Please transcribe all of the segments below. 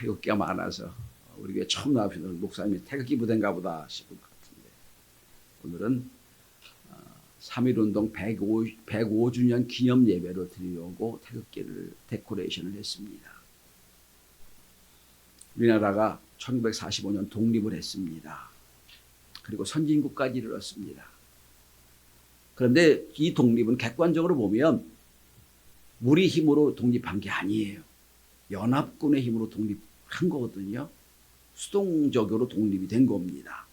태극기가 많아서 우리 교회 처음 나오시는 목사님이 태극기 부대인가 보다 싶을 것 같은데, 오늘은 3.1운동 105주년 기념 예배로 드리려고 태극기를 데코레이션을 했습니다. 우리나라가 1945년 독립을 했습니다. 그리고 선진국까지 이르렀습니다. 그런데 이 독립은 객관적으로 보면 우리 힘으로 독립한 게 아니에요. 연합군의 힘으로 독립한 거거든요. 수동적으로 독립이 된 겁니다.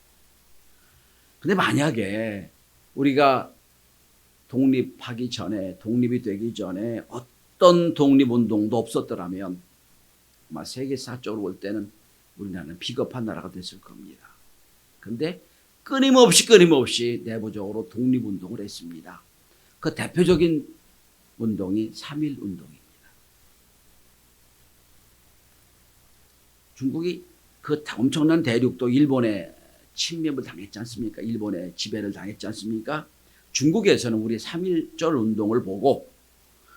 근데 만약에 우리가 독립하기 전에, 독립이 되기 전에 어떤 독립운동도 없었더라면 아마 세계사적으로 볼 때는 우리나라는 비겁한 나라가 됐을 겁니다. 근데 끊임없이 내부적으로 독립운동을 했습니다. 그 대표적인 운동이 3.1운동입니다. 중국이 그 엄청난 대륙도 일본의 침략을 당했지 않습니까? 일본의 지배를 당했지 않습니까? 중국에서는 우리 3.1절 운동을 보고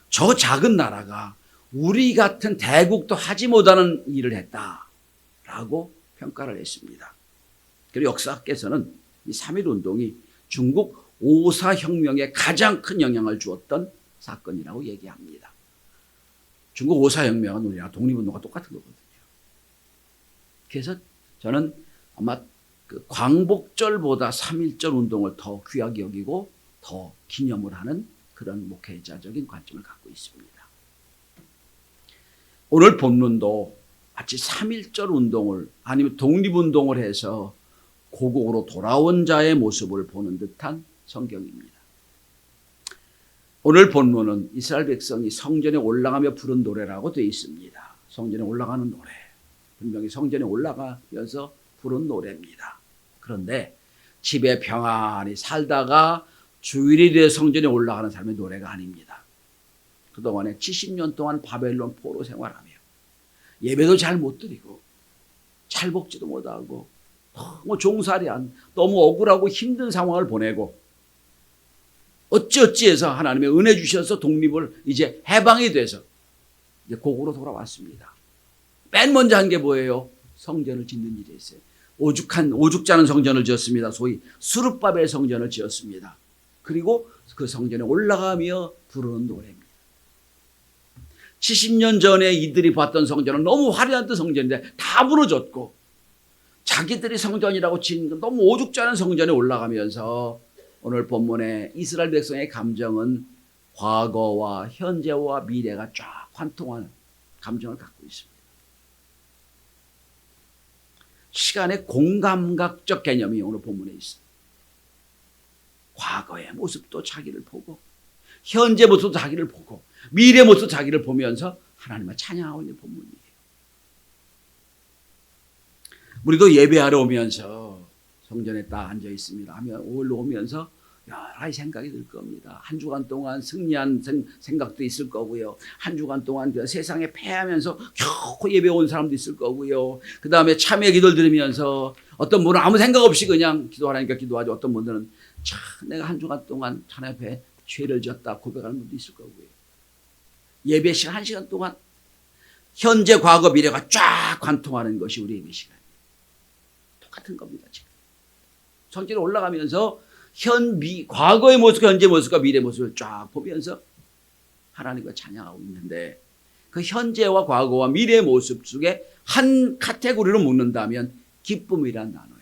저 작은 나라가 우리 같은 대국도 하지 못하는 일을 했다라고 평가를 했습니다. 그리고 역사학계에서는 이 3.1 운동이 중국 5.4 혁명에 가장 큰 영향을 주었던 사건이라고 얘기합니다. 중국 5.4 혁명은 우리나라 독립운동과 똑같은 거거든요. 그래서 저는 아마 그 광복절보다 3.1절 운동을 더 귀하게 여기고 더 기념을 하는 그런 목회자적인 관점을 갖고 있습니다. 오늘 본문도 마치 3.1절 운동을 아니면 독립운동을 해서 고국으로 돌아온 자의 모습을 보는 듯한 성경입니다. 오늘 본문은 이스라엘 백성이 성전에 올라가며 부른 노래라고 되어 있습니다. 성전에 올라가는 노래. 분명히 성전에 올라가면서 부른 노래입니다. 그런데 집에 평안히 살다가 주일에 성전에 올라가는 사람의 노래가 아닙니다. 그동안에 70년 동안 바벨론 포로 생활하며 예배도 잘 못 드리고 잘 먹지도 못하고 너무 종살이한 너무 억울하고 힘든 상황을 보내고 어찌어찌해서 하나님의 은혜 주셔서 독립을 이제 해방이 돼서 이제 고국으로 돌아왔습니다. 맨 먼저 한 게 뭐예요? 성전을 짓는 일이 있어요. 오죽자는 성전을 지었습니다. 소위 스룹바벨 성전을 지었습니다. 그리고 그 성전에 올라가며 부르는 노래입니다. 70년 전에 이들이 봤던 성전은 너무 화려한 성전인데 다 무너졌고 자기들이 성전이라고 지은 너무 오죽자는 성전에 올라가면서 오늘 본문의 이스라엘 백성의 감정은 과거와 현재와 미래가 쫙 관통하는 감정을 갖고 있습니다. 시간의 공감각적 개념이 오늘 본문에 있습니다. 과거의 모습도 자기를 보고 현재 모습도 자기를 보고 미래 모습도 자기를 보면서 하나님을 찬양하고 있는 본문이에요. 우리도 예배하러 오면서 성전에 딱 앉아 있습니다 하면 오면서 여러 가지 생각이 들 겁니다. 한 주간 동안 승리한 생각도 있을 거고요. 한 주간 동안 세상에 패하면서 겨우 예배 온 사람도 있을 거고요. 그 다음에 참회 기도를 들으면서 어떤 분은 아무 생각 없이 그냥 기도하라니까 기도하죠. 어떤 분들은 참 내가 한 주간 동안 하나님 앞에 죄를 지었다 고백하는 분도 있을 거고요. 예배 시간 1시간 동안 현재 과거 미래가 쫙 관통하는 것이 우리 예배 시간이에요. 똑같은 겁니다. 지금 성전에 올라가면서 과거의 모습과 현재 모습과 미래 모습을 쫙 보면서 하나님과 찬양하고 있는데 그 현재와 과거와 미래의 모습 속에 한 카테고리로 묶는다면 기쁨이란 단어예요.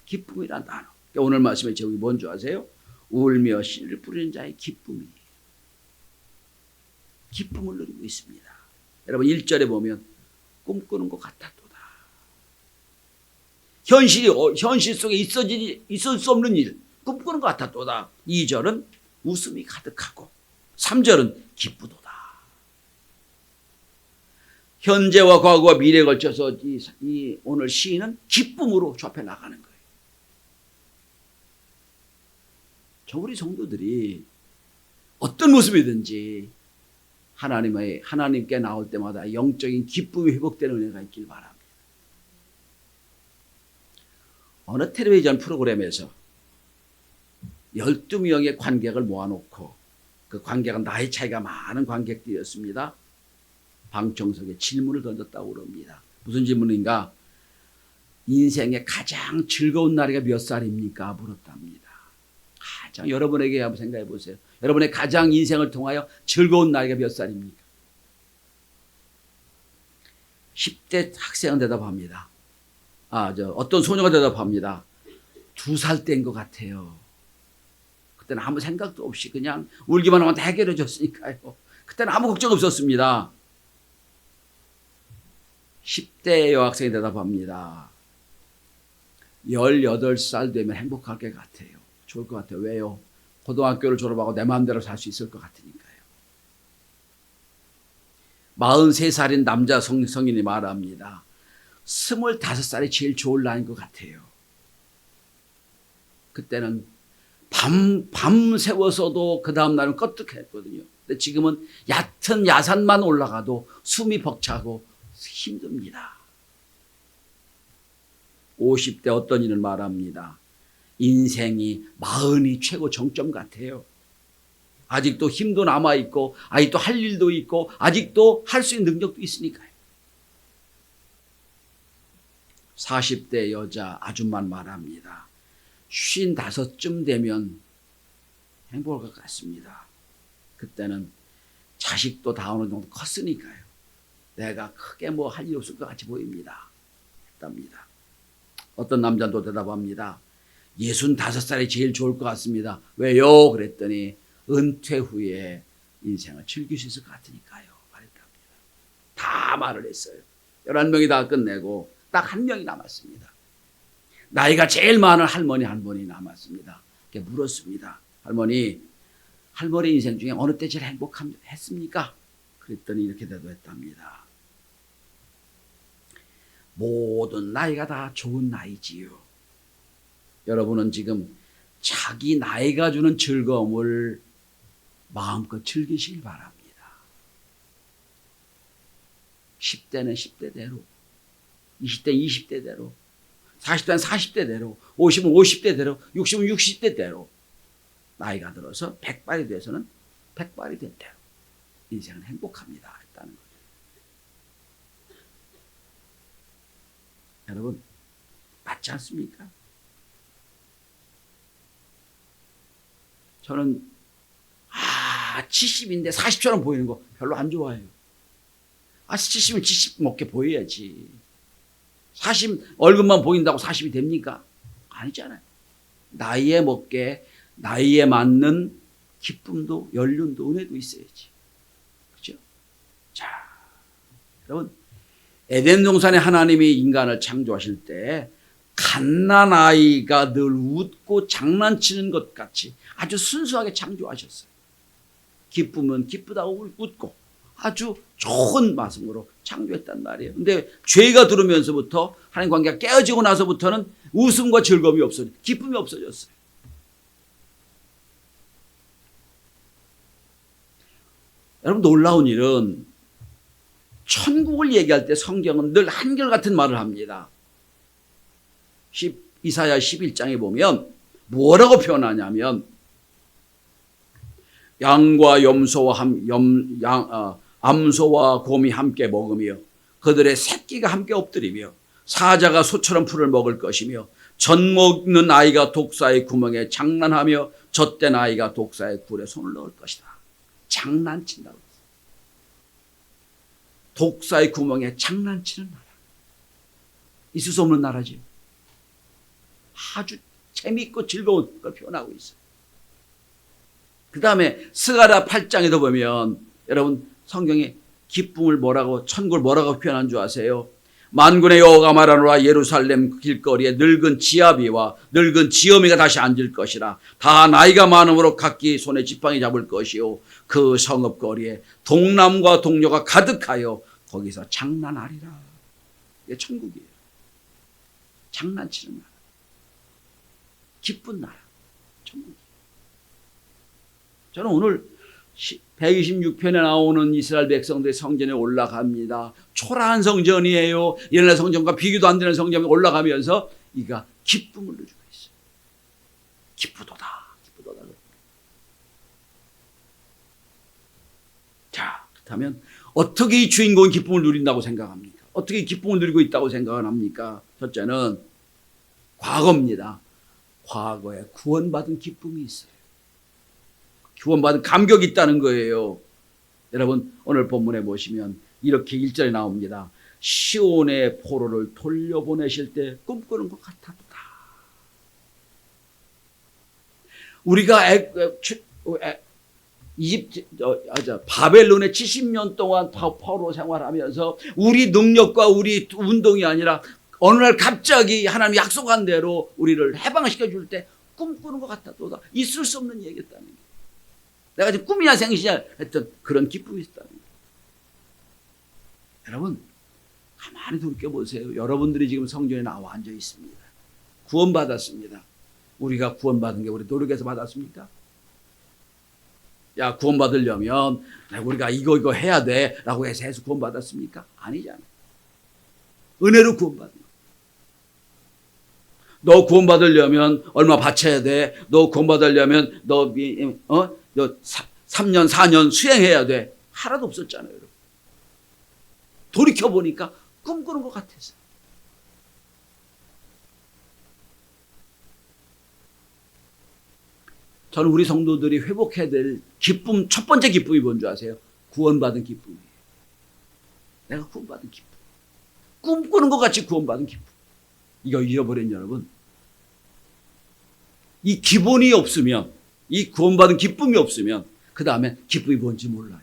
기쁨이란 단어. 그러니까 오늘 말씀의 제목이 뭔지 아세요? 울며 씨를 뿌리는 자의 기쁨이에요. 기쁨을 누리고 있습니다. 여러분 1절에 보면 꿈꾸는 것 같았도다. 현실 속에 있을 수 없는 일, 꿈꾸는 것 같았도다. 2절은 웃음이 가득하고 3절은 기쁘도다. 현재와 과거와 미래에 걸쳐서 오늘 시인은 기쁨으로 좁혀 나가는 거예요. 저 우리 성도들이 어떤 모습이든지 하나님께 나올 때마다 영적인 기쁨이 회복되는 은혜가 있길 바랍니다. 어느 텔레비전 프로그램에서 12명의 관객을 모아놓고 그 관객은 나이 차이가 많은 관객들이었습니다. 방청석에 질문을 던졌다고 그럽니다. 무슨 질문인가? 인생의 가장 즐거운 나이가 몇 살입니까? 물었답니다. 여러분에게 한번 생각해 보세요. 여러분의 가장 인생을 통하여 즐거운 나이가 몇 살입니까? 10대 학생은 대답합니다. 어떤 소녀가 대답합니다. 2살 때인 것 같아요. 그때는 아무 생각도 없이 그냥 울기만 하면 다 해결해 줬으니까요. 그때는 아무 걱정 없었습니다. 10대 여학생이 대답합니다. 18살 되면 행복할 것 같아요. 좋을 것 같아요. 왜요? 고등학교를 졸업하고 내 마음대로 살 수 있을 것 같으니까요. 43살인 남자 성인이 말합니다. 25살이 제일 좋을 나이인 것 같아요. 그때는 밤새워서도 그 다음날은 껐득했거든요. 근데 지금은 얕은 야산만 올라가도 숨이 벅차고 힘듭니다. 50대 어떤 이는 말합니다. 인생이 40이 최고 정점 같아요. 아직도 힘도 남아있고 아직도 할 일도 있고 아직도 할 수 있는 능력도 있으니까요. 40대 여자 아줌마는 말합니다. 55쯤 되면 행복할 것 같습니다. 그때는 자식도 다 어느 정도 컸으니까요. 내가 크게 할 일 없을 것 같이 보입니다. 했답니다. 어떤 남자도 대답합니다. 65살이 제일 좋을 것 같습니다. 왜요? 그랬더니 은퇴 후에 인생을 즐길 수 있을 것 같으니까요. 말했답니다. 다 말을 했어요. 11명이 다 끝내고 딱 한 명이 남았습니다. 나이가 제일 많은 할머니 한 분이 남았습니다. 물었습니다. 할머니 인생 중에 어느 때 제일 행복했습니까? 그랬더니 이렇게 대답했답니다. 모든 나이가 다 좋은 나이지요. 여러분은 지금 자기 나이가 주는 즐거움을 마음껏 즐기시길 바랍니다. 10대는 10대대로, 20대는 20대대로, 40대는 40대대로, 50은 50대대로, 60은 60대대로 나이가 들어서 100발이 돼서는 100발이 된 대로 인생은 행복합니다. 했다는 거죠. 여러분 맞지 않습니까? 저는 70인데 40처럼 보이는 거 별로 안 좋아해요. 70은 70 먹게 보여야지. 40 얼굴만 보인다고 40이 됩니까? 아니잖아요. 나이에 먹게 나이에 맞는 기쁨도 연륜도 은혜도 있어야지. 그렇죠? 자, 여러분 에덴 동산에 하나님이 인간을 창조하실 때 갓난아이가 늘 웃고 장난치는 것 같이 아주 순수하게 창조하셨어요. 기쁘면 기쁘다고 웃고 아주 좋은 마음으로 창조했단 말이에요. 근데 죄가 들어오면서부터 하나님 관계가 깨어지고 나서부터는 웃음과 즐거움이 없어졌어요. 기쁨이 없어졌어요. 여러분 놀라운 일은 천국을 얘기할 때 성경은 늘 한결같은 말을 합니다. 이사야 11장에 보면 뭐라고 표현하냐면 양과 암소와 곰이 함께 먹으며 그들의 새끼가 함께 엎드리며 사자가 소처럼 풀을 먹을 것이며 젖 먹는 아이가 독사의 구멍에 장난하며 젖된 아이가 독사의 굴에 손을 넣을 것이다. 장난친다고 했어요. 독사의 구멍에 장난치는 나라. 있을 수 없는 나라지요. 아주 재미있고 즐거운 걸 표현하고 있어요. 그 다음에 스가랴 8장에도 보면 여러분 성경에 기쁨을 천국을 뭐라고 표현한 줄 아세요? 만군의 여호와가 말하노라 예루살렘 길거리에 늙은 지아비와 늙은 지어미가 다시 앉을 것이라. 다 나이가 많음으로 각기 손에 지팡이 잡을 것이요 그 성읍거리에 동남과 동료가 가득하여 거기서 장난하리라. 이게 천국이에요. 장난치는 나라. 기쁜 나라. 천국이에요. 저는 오늘 126편에 나오는 이스라엘 백성들의 성전에 올라갑니다. 초라한 성전이에요. 옛날 성전과 비교도 안 되는 성전에 올라가면서 이가 기쁨을 누리고 있어요. 기쁘도다. 기쁘도다. 자, 그렇다면 어떻게 이 주인공이 기쁨을 누린다고 생각합니까? 어떻게 기쁨을 누리고 있다고 생각을 합니까? 첫째는 과거입니다. 과거에 구원받은 기쁨이 있어요. 구원받은 감격이 있다는 거예요. 여러분 오늘 본문에 보시면 이렇게 1절에 나옵니다. 시온의 포로를 돌려보내실 때 꿈꾸는 것 같았다. 우리가 바벨론에 70년 동안 포로 생활하면서 우리 능력과 우리 운동이 아니라 어느 날 갑자기 하나님이 약속한 대로 우리를 해방시켜 줄 때 꿈꾸는 것 같았다. 있을 수 없는 얘기였다는 거예요. 내가 지금 꿈이냐 생시냐 했던 그런 기쁨이 있다는 거예요. 여러분 가만히 돌이켜보세요. 여러분들이 지금 성전에 나와 앉아 있습니다. 구원받았습니다. 우리가 구원받은 게 우리 노력해서 받았습니까? 야, 구원받으려면 우리가 이거 해야 돼 라고 해서 구원받았습니까? 아니잖아요. 은혜로 구원받은 거예요. 너 구원받으려면 얼마 바쳐야 돼. 너 구원받으려면 너 3년 4년 수행해야 돼. 하나도 없었잖아요. 여러분. 돌이켜보니까 꿈꾸는 것 같아서. 저는 우리 성도들이 회복해야 될 기쁨, 첫 번째 기쁨이 뭔지 아세요? 구원받은 기쁨이에요. 내가 구원받은 기쁨. 꿈꾸는 것 같이 구원받은 기쁨. 이거 잃어버린 여러분. 이 기본이 없으면, 이 구원받은 기쁨이 없으면 그 다음에 기쁨이 뭔지 몰라요.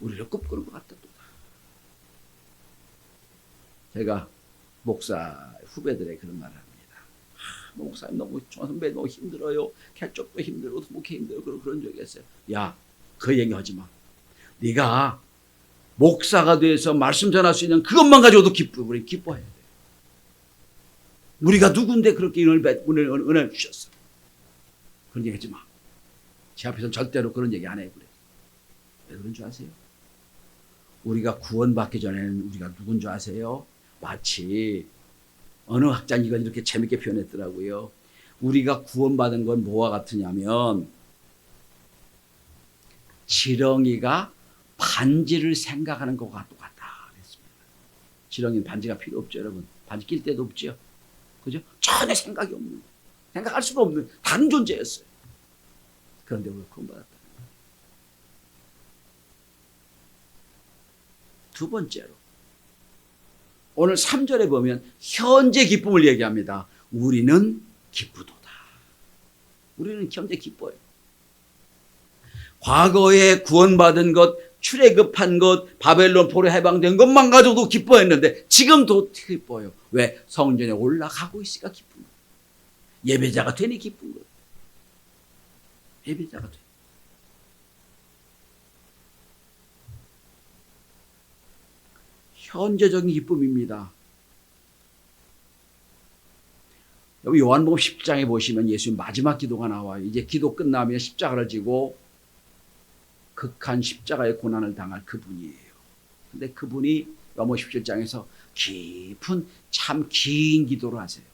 우리를 꿈꾸는 것 같다. 제가 목사 후배들의 그런 말을 합니다. 목사님 너무 선배 너무 힘들어요. 개쪽도 힘들고 목회 힘들고 그런 적이 있어요. 야, 그 얘기 하지 마. 네가 목사가 돼서 말씀 전할 수 있는 그것만 가지고도 우리 기뻐해야 돼. 우리가 누군데 그렇게 은혜를 주셨어. 그런 얘기 하지 마. 제 앞에서는 절대로 그런 얘기 안 해. 그래. 왜 그런 줄 아세요? 우리가 구원받기 전에는 우리가 누군 줄 아세요? 마치 어느 학자니가 이렇게 재밌게 표현했더라고요. 우리가 구원받은 건 뭐와 같으냐면 지렁이가 반지를 생각하는 것과 똑같다 그랬습니다. 지렁이는 반지가 필요 없죠, 여러분. 반지 낄 데도 없죠. 그죠? 전혀 생각이 없는, 생각할 수가 없는 다른 존재였어요. 그런데 우리가 구원받았다. 두 번째로 오늘 3절에 보면 현재 기쁨을 얘기합니다. 우리는 기쁘도다. 우리는 현재 기뻐요. 과거에 구원받은 것, 출애굽한 것, 바벨론 포로 해방된 것만 가지고도 기뻐했는데 지금도 기뻐요. 왜? 성전에 올라가고 있으니까 기쁜 거예요. 예배자가 되니 기쁜 거예요. 예배자가 되니. 현재적인 기쁨입니다. 여기 요한복음 10장에 보시면 예수님 마지막 기도가 나와요. 이제 기도 끝나면 십자가를 지고 극한 십자가의 고난을 당할 그분이에요. 근데 그분이 요한복음 17장에서 깊은 참 긴 기도를 하세요.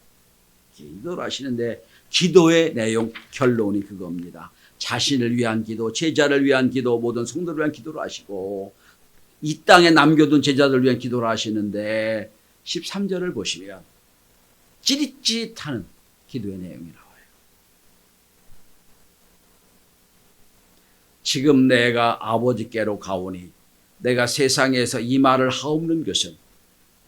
긴 기도를 하시는데 기도의 내용 결론이 그겁니다. 자신을 위한 기도, 제자를 위한 기도, 모든 성도를 위한 기도를 하시고 이 땅에 남겨둔 제자들을 위한 기도를 하시는데 13절을 보시면 찌릿찌릿하는 기도의 내용이 나와요. 지금 내가 아버지께로 가오니 내가 세상에서 이 말을 하옵는 것은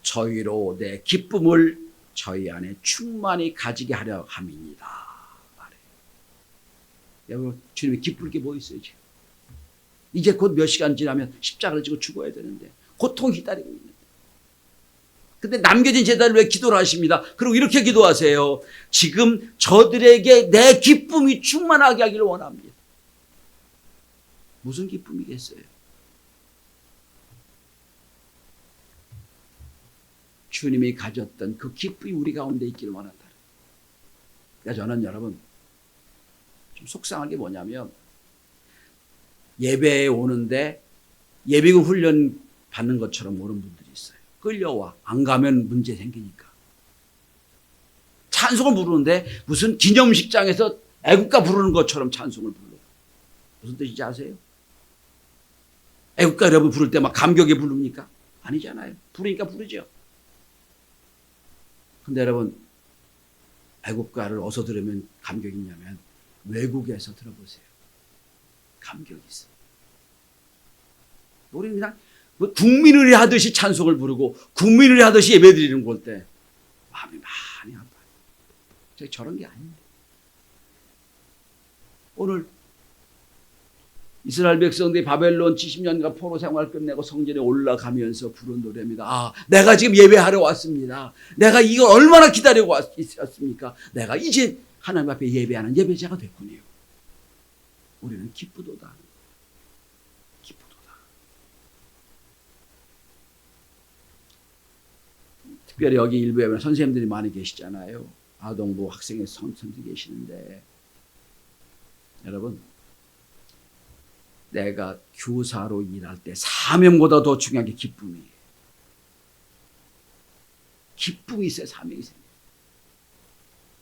저희로 내 기쁨을 저희 안에 충만히 가지게 하려 함이니이다. 여러분 주님이 기쁠 게 뭐 있어요 지금? 이제 곧 몇 시간 지나면 십자가를 지고 죽어야 되는데 고통이 기다리고 있는데 근데 남겨진 제자를 왜 기도를 하십니다. 그리고 이렇게 기도하세요. 지금 저들에게 내 기쁨이 충만하게 하기를 원합니다. 무슨 기쁨이겠어요? 주님이 가졌던 그 기쁨이 우리 가운데 있기를 원한다. 그러니까 저는 여러분 좀 속상한 게 뭐냐면 예배에 오는데 예비군 훈련 받는 것처럼 오는 분들이 있어요. 끌려와. 안 가면 문제 생기니까. 찬송을 부르는데 무슨 기념식장에서 애국가 부르는 것처럼 찬송을 불러요. 무슨 뜻인지 아세요? 애국가 여러분 부를 때 막 감격에 부릅니까? 아니잖아요. 부르니까 부르죠. 근데 여러분, 애국가를 어디서 들으면 감격이 있냐면 외국에서 들어보세요. 감격이 있어요. 우리는 그냥 국민의례 하듯이 찬송을 부르고 국민의례 하듯이 예배드리는 걸 때 마음이 많이 아파요. 저런 게 아닙니다. 오늘 이스라엘 백성들이 바벨론 70년간 포로 생활 끝내고 성전에 올라가면서 부른 노래입니다. 아, 내가 지금 예배하러 왔습니다. 내가 이걸 얼마나 기다리고 있었습니까? 내가 이제 하나님 앞에 예배하는 예배자가 됐군요. 우리는 기쁘도다. 기쁘도다. 특별히 여기 일부에 보면 선생님들이 많이 계시잖아요. 아동부 학생의 선생님들이 계시는데 여러분, 내가 교사로 일할 때 사명보다 더 중요한 게 기쁨이에요. 기쁨이 있어야 사명이 생겨요.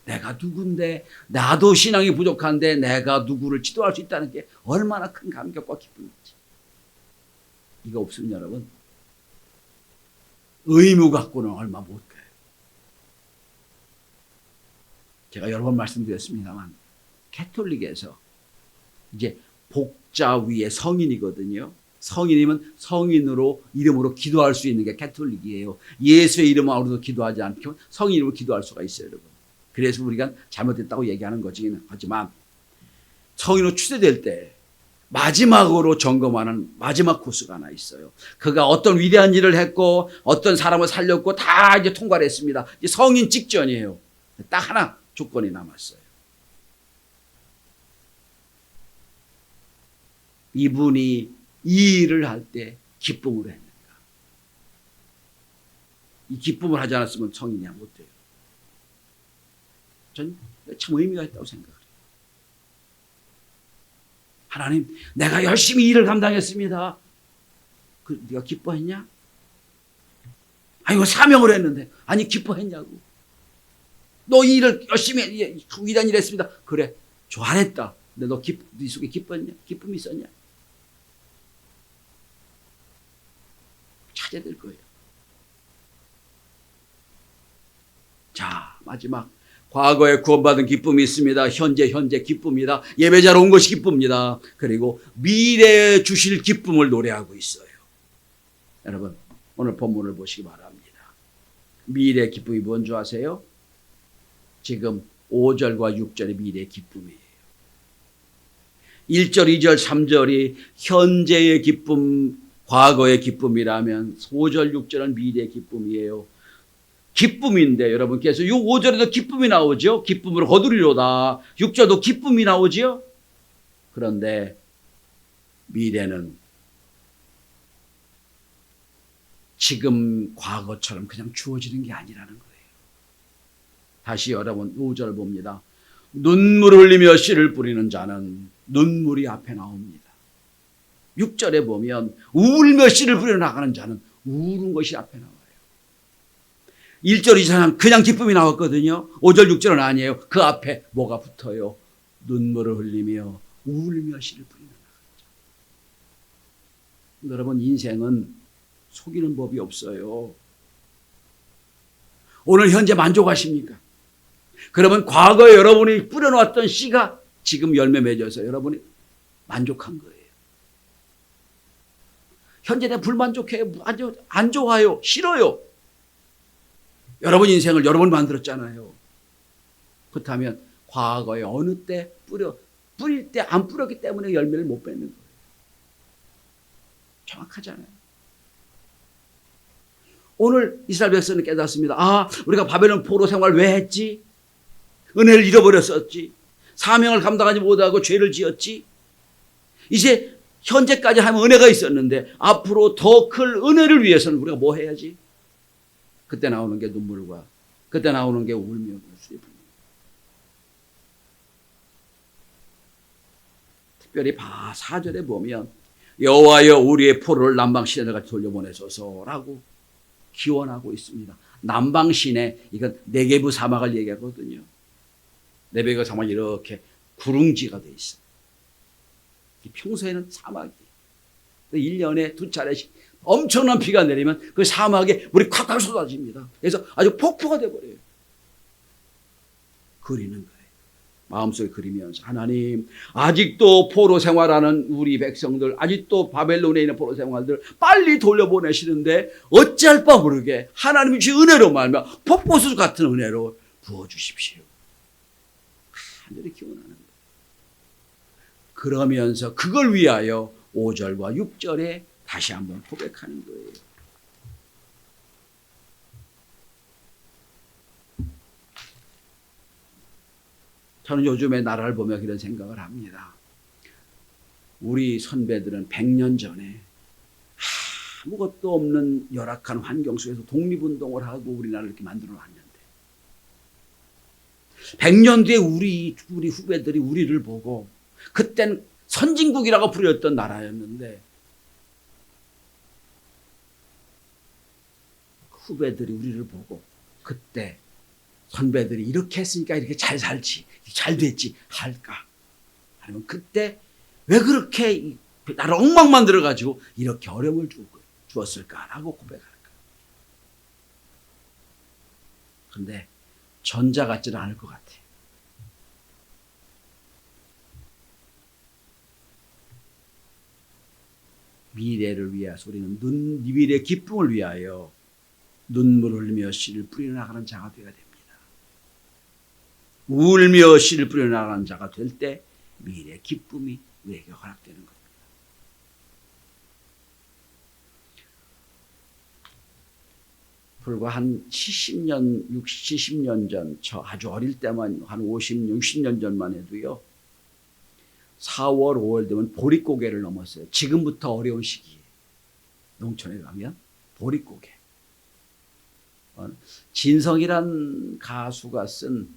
내가 누군데, 나도 신앙이 부족한데 내가 누구를 지도할 수 있다는 게 얼마나 큰 감격과 기쁨인지. 이거 없으면 여러분, 의무 갖고는 얼마 못 가요. 제가 여러 번 말씀드렸습니다만 가톨릭에서 이제 복자 위에 성인이거든요. 성인이면 성인으로 이름으로 기도할 수 있는 게 가톨릭이에요. 예수의 이름으로도 기도하지 않고 성인 이름으로 기도할 수가 있어요, 여러분. 그래서 우리가 잘못됐다고 얘기하는 거지는 하지만 성인으로 추대될 때 마지막으로 점검하는 마지막 코스가 하나 있어요. 그가 어떤 위대한 일을 했고 어떤 사람을 살렸고 다 이제 통과를 했습니다. 이제 성인 직전이에요. 딱 하나 조건이 남았어요. 이분이 이 일을 할 때 기쁨으로 했는가? 이 기쁨을 하지 않았으면 성인이 못 돼요. 전 참 의미가 있다고 생각해요. 하나님, 내가 열심히 일을 감당했습니다. 네가 기뻐했냐? 아니, 사명을 했는데. 아니, 기뻐했냐고. 너 이 일을 열심히 위대한 일을 했습니다. 그래, 잘했다. 근데 네 속에 기뻤냐? 기쁨이 있었냐? 찾아야 될 거예요. 자, 마지막. 과거에 구원받은 기쁨이 있습니다. 현재 기쁨이다. 예배자로 온 것이 기쁨이다. 그리고 미래에 주실 기쁨을 노래하고 있어요. 여러분, 오늘 본문을 보시기 바랍니다. 미래의 기쁨이 뭔지 아세요? 지금 5절과 6절의 미래의 기쁨이에요. 1절, 2절, 3절이 현재의 기쁨, 과거의 기쁨이라면 5절, 6절은 미래의 기쁨이에요. 기쁨인데 여러분께서 이 5절에도 기쁨이 나오죠. 기쁨으로 거두리로다. 6절도 기쁨이 나오죠. 그런데 미래는 지금 과거처럼 그냥 주어지는 게 아니라는 거예요. 다시 여러분 5절 봅니다. 눈물을 흘리며 씨를 뿌리는 자는 눈물이 앞에 나옵니다. 6절에 보면 울며 씨를 뿌려 나가는 자는 우는 것이 앞에 나와요. 1절, 2절은 그냥 기쁨이 나왔거든요. 5절, 6절은 아니에요. 그 앞에 뭐가 붙어요? 눈물을 흘리며 울며 씨를 뿌리는 자죠. 여러분, 인생은 속이는 법이 없어요. 오늘 현재 만족하십니까? 그러면 과거에 여러분이 뿌려놓았던 씨가 지금 열매 맺어서 여러분이 만족한 거예요. 현재 내가 불만족해요. 안 좋아요. 싫어요. 여러분 인생을 여러 번 만들었잖아요. 그렇다면 과거에 어느 때 뿌릴 때 안 뿌렸기 때문에 열매를 못 맺는 거예요. 정확하잖아요. 오늘 이스라엘 백성은 깨닫습니다. 아, 우리가 바벨론 포로 생활 왜 했지? 은혜를 잃어버렸었지. 사명을 감당하지 못하고 죄를 지었지. 이제 현재까지 하면 은혜가 있었는데 앞으로 더 클 은혜를 위해서는 우리가 뭐 해야지? 그때 나오는 게 눈물과 그때 나오는 게 울며 슬픔. 특별히 4절에 보면 여호와여 우리의 포로를 남방시내까지 돌려보내소서라고 기원하고 있습니다. 남방시내, 이건 네게부 사막을 얘기하거든요. 네게부 사막이 이렇게 구릉지가 돼 있어요. 평소에는 사막이 1년에 2차례씩 엄청난 비가 내리면 그 사막에 물이 콱콱 쏟아집니다. 그래서 아주 폭포가 돼버려요. 그리는 거예요. 마음속에 그리면서 하나님 아직도 포로 생활하는 우리 백성들, 아직도 바벨론에 있는 포로 생활들 빨리 돌려보내시는데 어찌할 바 모르게 하나님이 주신 은혜로 말미암아 폭포수 같은 은혜로 부어주십시오. 간절히 기원하는 거예요. 그러면서 그걸 위하여 5절과 6절에 다시 한번 고백하는 거예요. 저는 요즘에 나라를 보며 그런 생각을 합니다. 우리 선배들은 100년 전에 아무것도 없는 열악한 환경 속에서 독립운동을 하고 우리나라를 이렇게 만들어 놨는데 100년 뒤에 우리 후배들이 우리를 보고 그땐 선진국이라고 불렸던 나라였는데 후배들이 우리를 보고 그때 선배들이 이렇게 했으니까 이렇게 잘 살지, 잘 됐지 할까? 아니면 그때 왜 그렇게 나를 엉망 만들어가지고 이렇게 어려움을 주었을까라고 고백할까? 그런데 전자 같지는 않을 것 같아요. 미래를 위하여 우리는 미래의 기쁨을 위하여 눈물을 흘리며 씨를 뿌려 나가는 자가 되어야 됩니다. 울며 씨를 뿌려 나가는 자가 될 때 미래의 기쁨이 우리에게 허락되는 겁니다. 불과 한 70년, 70년 전, 저 아주 어릴 때만 한 50, 60년 전만 해도요. 4월, 5월 되면 보릿고개를 넘었어요. 지금부터 어려운 시기에 농촌에 가면 보릿고개. 진성이란 가수가 쓴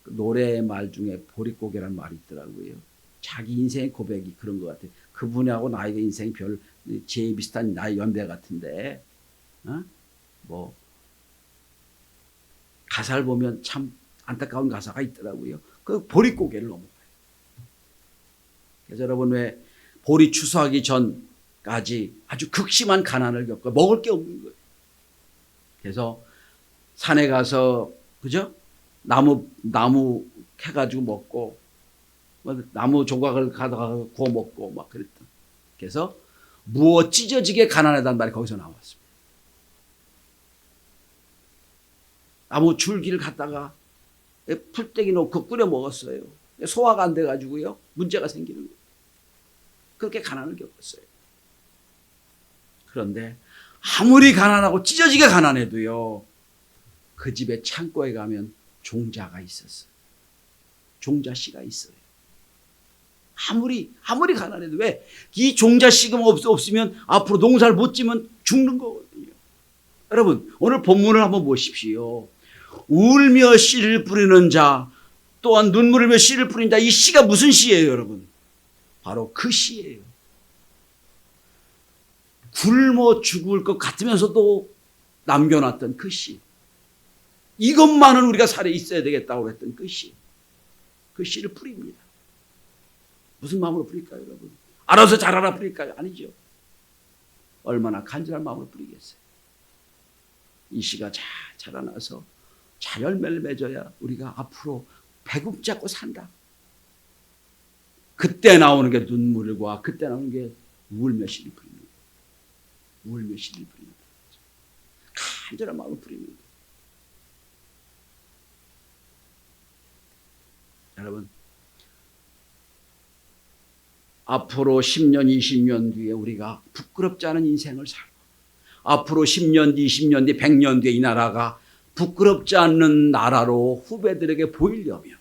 노래 말 중에 보릿고개란 말이 있더라고요. 자기 인생의 고백이 그런 것 같아요. 그분하고 나이가 인생이 별 제 비슷한 나이 연배 같은데, 뭐 가사를 보면 참 안타까운 가사가 있더라고요. 그 보릿고개를 넘어가요. 그래서 여러분 왜 보리 추수하기 전까지 아주 극심한 가난을 겪고 먹을 게 없는 거예요. 그래서 산에 가서 그죠? 나무 캐가지고 먹고 나무 조각을 가다가 구워 먹고 막 그랬던. 그래서 무엇 찢어지게 가난하다는 말이 거기서 나왔습니다. 나무 줄기를 갖다가 풀떼기 놓고 끓여 먹었어요. 소화가 안 돼가지고요 문제가 생기는 거예요. 그렇게 가난을 겪었어요. 그런데 아무리 가난하고 찢어지게 가난해도요 그 집에 창고에 가면 종자가 있었어요. 종자씨가 있어요. 아무리 가난해도 왜? 이 종자씨가 없으면 앞으로 농사를 못 지면 죽는 거거든요. 여러분 오늘 본문을 한번 보십시오. 울며 씨를 뿌리는 자 또한 눈물 흘며 씨를 뿌린 자, 이 씨가 무슨 씨예요 여러분? 바로 그 씨예요. 굶어 죽을 것 같으면서도 남겨놨던 그 씨. 이것만은 우리가 살에 있어야 되겠다고 했던 그 씨. 그 씨를 뿌립니다. 무슨 마음으로 뿌릴까요 여러분? 알아서 자라라 뿌릴까요? 아니죠. 얼마나 간절한 마음으로 뿌리겠어요. 이 씨가 잘 자라나서 잘 열매를 맺어야 우리가 앞으로 배굽지 않고 산다. 그때 나오는 게 눈물과 그때 나오는 게 울며 씨를 뿌립니다. 울며 씨를 뿌립니다. 간절한 마음을 뿌립니다. 여러분 앞으로 10년, 20년 뒤에 우리가 부끄럽지 않은 인생을 살고 앞으로 10년 뒤, 20년 뒤, 100년 뒤에 이 나라가 부끄럽지 않는 나라로 후배들에게 보이려면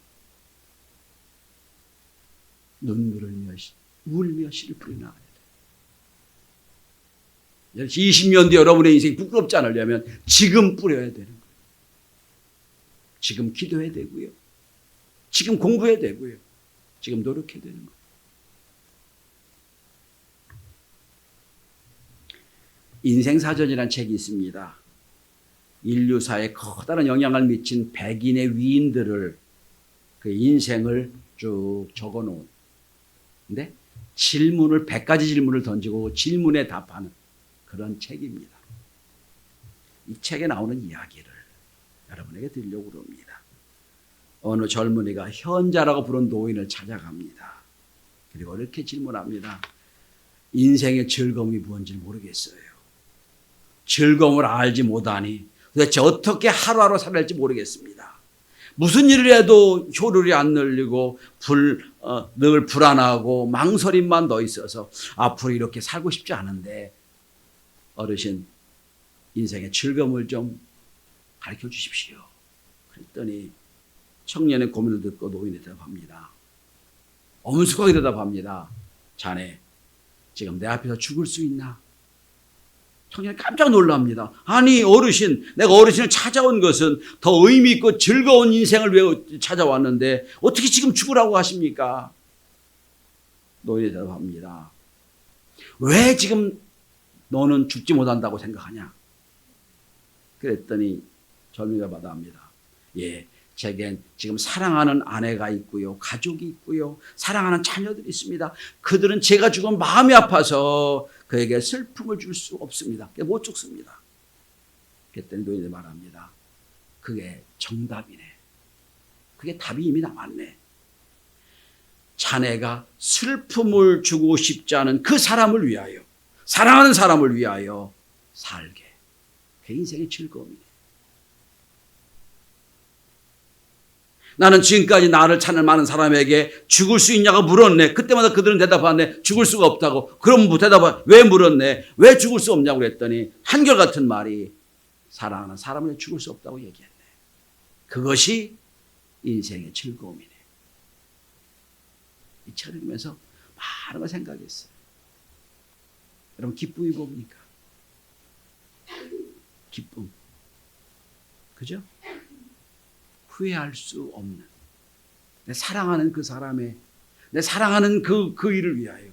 눈물을 울며 씨를 뿌려나가야 돼요. 20년 뒤에 여러분의 인생이 부끄럽지 않으려면 지금 뿌려야 되는 거예요. 지금 기도해야 되고요. 지금 공부해야 되고요. 지금 노력해야 되는 거예요. 인생사전이라는 책이 있습니다. 인류사에 커다란 영향을 미친 백인의 위인들을 그 인생을 쭉 적어놓은. 근데 질문을 100가지 질문을 던지고 질문에 답하는 그런 책입니다. 이 책에 나오는 이야기를 여러분에게 드리려고 합니다. 어느 젊은이가 현자라고 부른 노인을 찾아갑니다. 그리고 이렇게 질문합니다. 인생의 즐거움이 뭔지 모르겠어요. 즐거움을 알지 못하니 도대체 어떻게 하루하루 살아야 할지 모르겠습니다. 무슨 일을 해도 효율이 안 늘리고 늘 불안하고 망설임만 더 있어서 앞으로 이렇게 살고 싶지 않은데 어르신 인생의 즐거움을 좀 가르쳐 주십시오. 그랬더니 청년의 고민을 듣고 노인이 대답합니다. 엄숙하게 대답합니다. 자네 지금 내 앞에서 죽을 수 있나? 청년이 깜짝 놀랍니다. 아니 어르신, 내가 어르신을 찾아온 것은 더 의미 있고 즐거운 인생을 위해 찾아왔는데 어떻게 지금 죽으라고 하십니까? 노인이 대답합니다. 왜 지금 너는 죽지 못한다고 생각하냐? 그랬더니 젊은이가 마다합니다. 예, 제겐 지금 사랑하는 아내가 있고요, 가족이 있고요, 사랑하는 자녀들이 있습니다. 그들은 제가 죽으면 마음이 아파서 그에게 슬픔을 줄 수 없습니다. 못 죽습니다. 그랬더니 노인이 말합니다. 그게 정답이네. 그게 답이 이미 남았네. 자네가 슬픔을 주고 싶지 않은 그 사람을 위하여, 사랑하는 사람을 위하여 살게. 그게 인생의 즐거움이네. 나는 지금까지 나를 찾는 많은 사람에게 죽을 수 있냐고 물었네. 그때마다 그들은 대답하네. 죽을 수가 없다고. 그럼 왜 물었네? 왜 죽을 수 없냐고 그랬더니 한결같은 말이 사랑하는 사람을 죽을 수 없다고 얘기했네. 그것이 인생의 즐거움이네. 이 책을 읽으면서 많은 걸 생각했어요. 여러분 기쁨이 뭡니까? 기쁨. 그죠? 후회할 수 없는 내 사랑하는 그 사람의 내 사랑하는 그 일을 위하여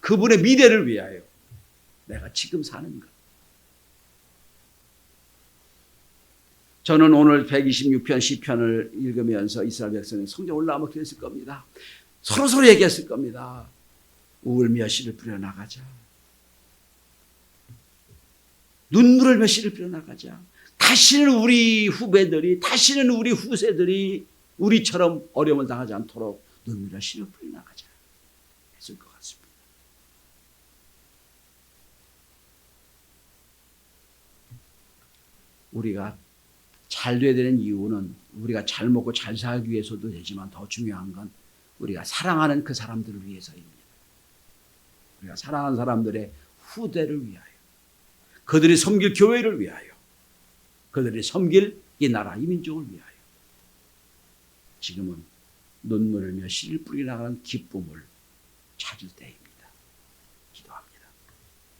그분의 미래를 위하여 내가 지금 사는 것. 저는 오늘 126편 시편을 읽으면서 이스라엘 백성이 성전 올라오면 그랬을 겁니다. 서로 얘기했을 겁니다. 울며 씨를 뿌려나가자. 눈물을 몇 씨를 뿌려나가자. 다시는 우리 후배들이, 다시는 우리 후세들이 우리처럼 어려움을 당하지 않도록 눈물을 씨를 뿌려나가자 했을 것 같습니다. 우리가 잘 돼야 되는 이유는 우리가 잘 먹고 잘 살기 위해서도 되지만 더 중요한 건 우리가 사랑하는 그 사람들을 위해서입니다. 우리가 사랑하는 사람들의 후대를 위하여, 그들이 섬길 교회를 위하여, 그들이 섬길 이 나라, 이 민족을 위하여 지금은 눈물을 흘며 씨를 뿌리나가는 기쁨을 찾을 때입니다. 기도합니다.